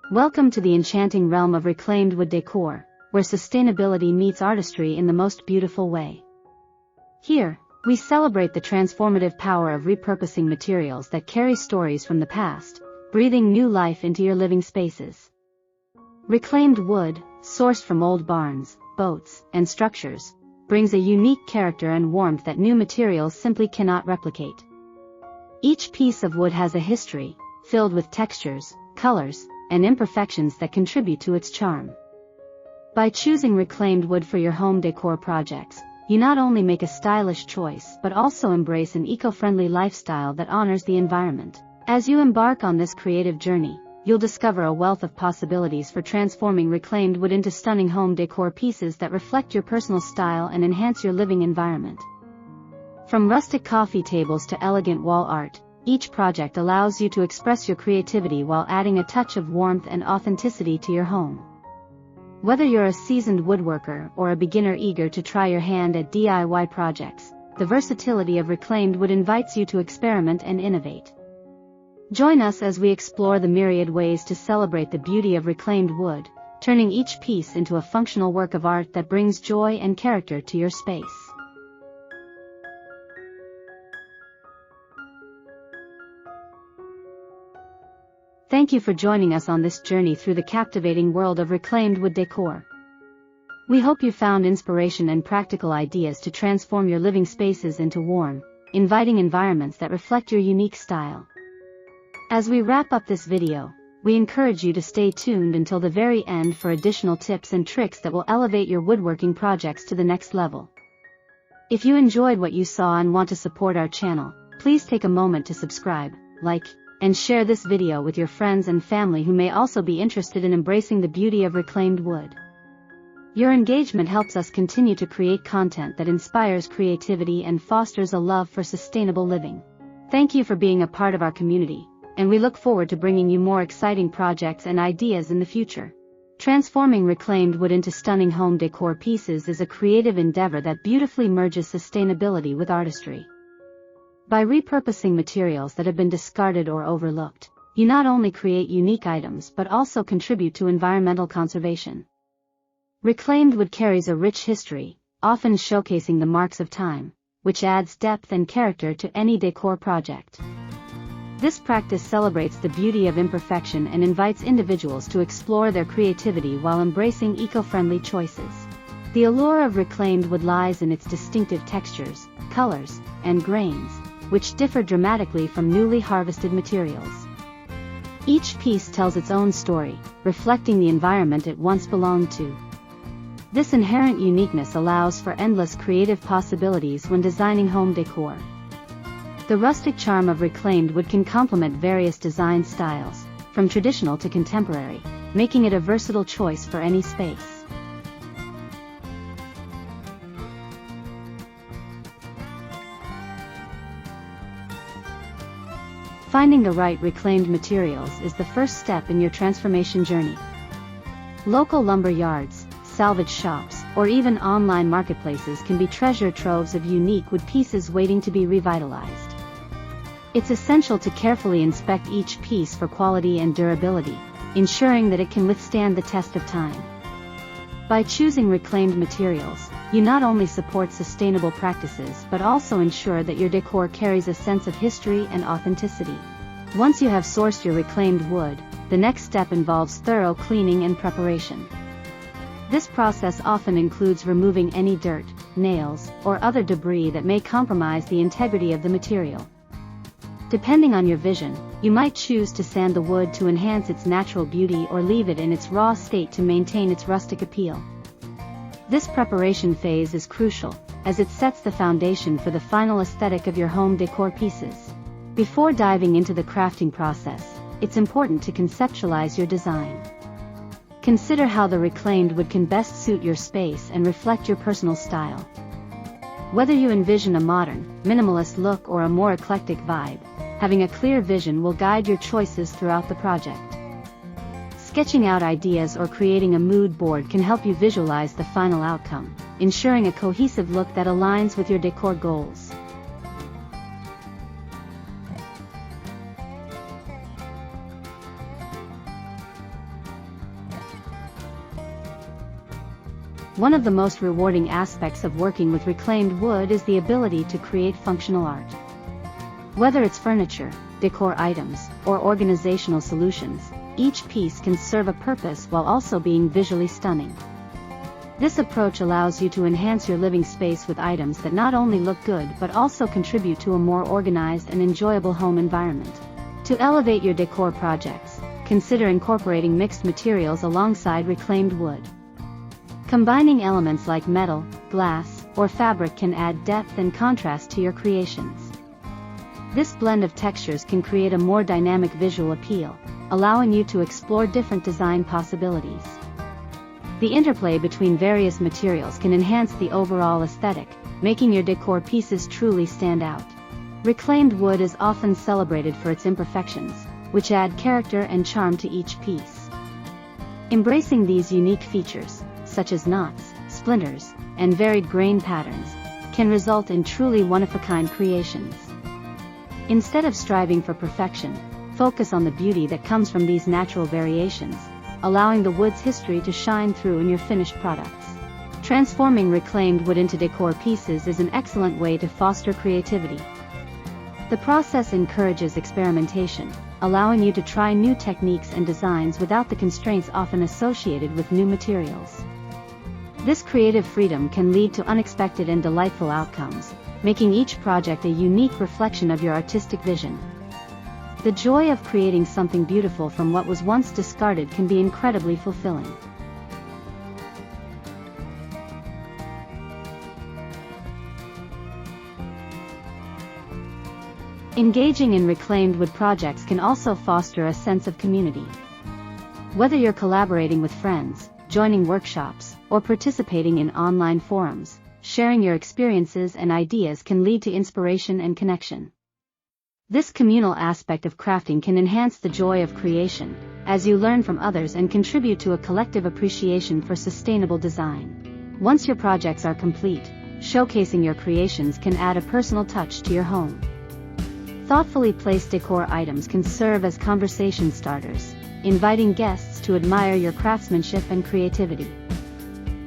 Welcome to the enchanting realm of reclaimed wood decor, where sustainability meets artistry in the most beautiful way. Here, we celebrate the transformative power of repurposing materials that carry stories from the past, breathing new life into your living spaces. Reclaimed wood, sourced from old barns, boats, and structures, brings a unique character and warmth that new materials simply cannot replicate. Each piece of wood has a history, filled with textures, colors, and imperfections that contribute to its charm. By choosing reclaimed wood for your home decor projects, you not only make a stylish choice but also embrace an eco-friendly lifestyle that honors the environment. As you embark on this creative journey, you'll discover a wealth of possibilities for transforming reclaimed wood into stunning home decor pieces that reflect your personal style and enhance your living environment. From rustic coffee tables to elegant wall art, each project allows you to express your creativity while adding a touch of warmth and authenticity to your home. Whether you're a seasoned woodworker or a beginner eager to try your hand at DIY projects, the versatility of reclaimed wood invites you to experiment and innovate. Join us as we explore the myriad ways to celebrate the beauty of reclaimed wood, turning each piece into a functional work of art that brings joy and character to your space. Thank you for joining us on this journey through the captivating world of reclaimed wood decor. We hope you found inspiration and practical ideas to transform your living spaces into warm, inviting environments that reflect your unique style. As we wrap up this video, we encourage you to stay tuned until the very end for additional tips and tricks that will elevate your woodworking projects to the next level. If you enjoyed what you saw and want to support our channel, please take a moment to subscribe, like, and share this video with your friends and family who may also be interested in embracing the beauty of reclaimed wood. Your engagement helps us continue to create content that inspires creativity and fosters a love for sustainable living. Thank you for being a part of our community, and we look forward to bringing you more exciting projects and ideas in the future. Transforming reclaimed wood into stunning home decor pieces is a creative endeavor that beautifully merges sustainability with artistry. By repurposing materials that have been discarded or overlooked, you not only create unique items but also contribute to environmental conservation. Reclaimed wood carries a rich history, often showcasing the marks of time, which adds depth and character to any decor project. This practice celebrates the beauty of imperfection and invites individuals to explore their creativity while embracing eco-friendly choices. The allure of reclaimed wood lies in its distinctive textures, colors, and grains, which differ dramatically from newly harvested materials. Each piece tells its own story, reflecting the environment it once belonged to. This inherent uniqueness allows for endless creative possibilities when designing home decor. The rustic charm of reclaimed wood can complement various design styles, from traditional to contemporary, making it a versatile choice for any space. Finding the right reclaimed materials is the first step in your transformation journey. Local lumber yards, salvage shops, or even online marketplaces can be treasure troves of unique wood pieces waiting to be revitalized. It's essential to carefully inspect each piece for quality and durability, ensuring that it can withstand the test of time. By choosing reclaimed materials, you not only support sustainable practices but also ensure that your decor carries a sense of history and authenticity. Once you have sourced your reclaimed wood, the next step involves thorough cleaning and preparation. This process often includes removing any dirt, nails, or other debris that may compromise the integrity of the material. Depending on your vision, you might choose to sand the wood to enhance its natural beauty or leave it in its raw state to maintain its rustic appeal. This preparation phase is crucial, as it sets the foundation for the final aesthetic of your home decor pieces. Before diving into the crafting process, it's important to conceptualize your design. Consider how the reclaimed wood can best suit your space and reflect your personal style. Whether you envision a modern, minimalist look or a more eclectic vibe, having a clear vision will guide your choices throughout the project. Sketching out ideas or creating a mood board can help you visualize the final outcome, ensuring a cohesive look that aligns with your decor goals. One of the most rewarding aspects of working with reclaimed wood is the ability to create functional art. Whether it's furniture, decor items, or organizational solutions, each piece can serve a purpose while also being visually stunning. This approach allows you to enhance your living space with items that not only look good but also contribute to a more organized and enjoyable home environment. To elevate your decor projects, consider incorporating mixed materials alongside reclaimed wood. Combining elements like metal, glass, or fabric can add depth and contrast to your creations. This blend of textures can create a more dynamic visual appeal, allowing you to explore different design possibilities. The interplay between various materials can enhance the overall aesthetic, making your decor pieces truly stand out. Reclaimed wood is often celebrated for its imperfections, which add character and charm to each piece. Embracing these unique features, such as knots, splinters, and varied grain patterns, can result in truly one-of-a-kind creations. Instead of striving for perfection, focus on the beauty that comes from these natural variations, allowing the wood's history to shine through in your finished products. Transforming reclaimed wood into decor pieces is an excellent way to foster creativity. The process encourages experimentation, allowing you to try new techniques and designs without the constraints often associated with new materials. This creative freedom can lead to unexpected and delightful outcomes, making each project a unique reflection of your artistic vision. The joy of creating something beautiful from what was once discarded can be incredibly fulfilling. Engaging in reclaimed wood projects can also foster a sense of community. Whether you're collaborating with friends, joining workshops, or participating in online forums, sharing your experiences and ideas can lead to inspiration and connection. This communal aspect of crafting can enhance the joy of creation, as you learn from others and contribute to a collective appreciation for sustainable design. Once your projects are complete, showcasing your creations can add a personal touch to your home. Thoughtfully placed decor items can serve as conversation starters, inviting guests to admire your craftsmanship and creativity.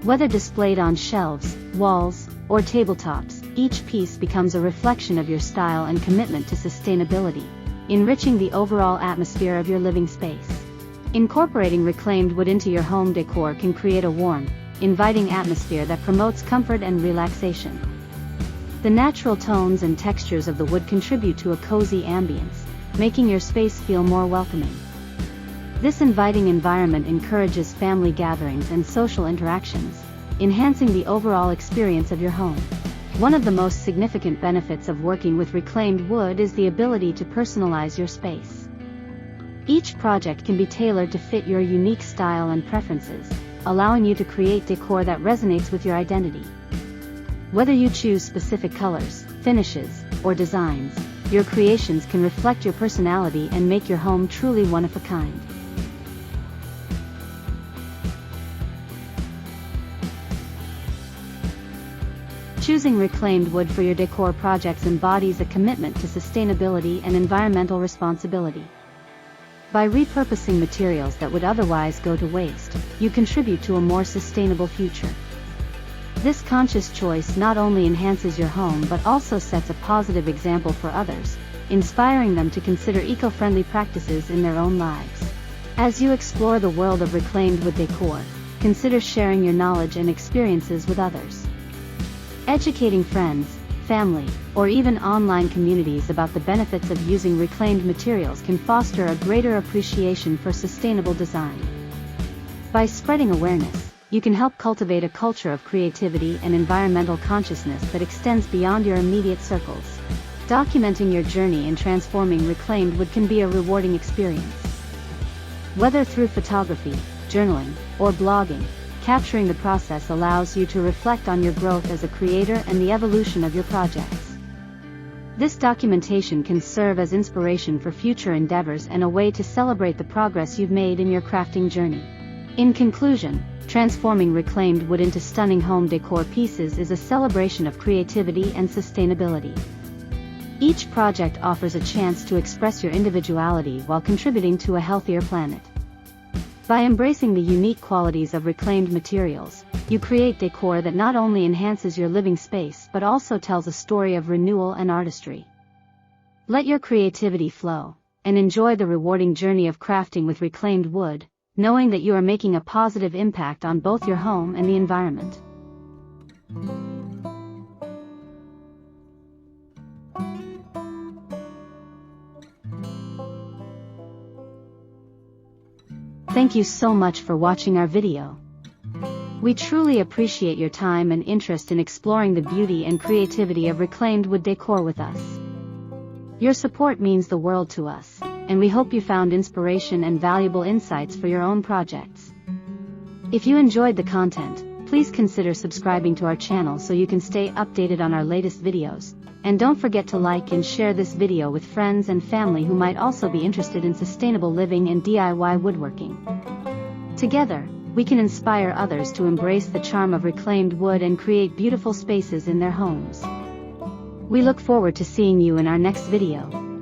Whether displayed on shelves, walls, or tabletops, each piece becomes a reflection of your style and commitment to sustainability, enriching the overall atmosphere of your living space. Incorporating reclaimed wood into your home decor can create a warm, inviting atmosphere that promotes comfort and relaxation. The natural tones and textures of the wood contribute to a cozy ambience, making your space feel more welcoming. This inviting environment encourages family gatherings and social interactions, enhancing the overall experience of your home. One of the most significant benefits of working with reclaimed wood is the ability to personalize your space. Each project can be tailored to fit your unique style and preferences, allowing you to create decor that resonates with your identity. Whether you choose specific colors, finishes, or designs, your creations can reflect your personality and make your home truly one of a kind. Choosing reclaimed wood for your decor projects embodies a commitment to sustainability and environmental responsibility. By repurposing materials that would otherwise go to waste, you contribute to a more sustainable future. This conscious choice not only enhances your home but also sets a positive example for others, inspiring them to consider eco-friendly practices in their own lives. As you explore the world of reclaimed wood decor, consider sharing your knowledge and experiences with others. Educating friends, family, or even online communities about the benefits of using reclaimed materials can foster a greater appreciation for sustainable design. By spreading awareness, you can help cultivate a culture of creativity and environmental consciousness that extends beyond your immediate circles. Documenting your journey in transforming reclaimed wood can be a rewarding experience. Whether through photography, journaling, or blogging, capturing the process allows you to reflect on your growth as a creator and the evolution of your projects. This documentation can serve as inspiration for future endeavors and a way to celebrate the progress you've made in your crafting journey. In conclusion, transforming reclaimed wood into stunning home decor pieces is a celebration of creativity and sustainability. Each project offers a chance to express your individuality while contributing to a healthier planet. By embracing the unique qualities of reclaimed materials, you create decor that not only enhances your living space but also tells a story of renewal and artistry. Let your creativity flow, and enjoy the rewarding journey of crafting with reclaimed wood, knowing that you are making a positive impact on both your home and the environment. Thank you so much for watching our video. We truly appreciate your time and interest in exploring the beauty and creativity of reclaimed wood decor with us. Your support means the world to us, and we hope you found inspiration and valuable insights for your own projects. If you enjoyed the content, please consider subscribing to our channel so you can stay updated on our latest videos, and don't forget to like and share this video with friends and family who might also be interested in sustainable living and DIY woodworking. Together, we can inspire others to embrace the charm of reclaimed wood and create beautiful spaces in their homes. We look forward to seeing you in our next video.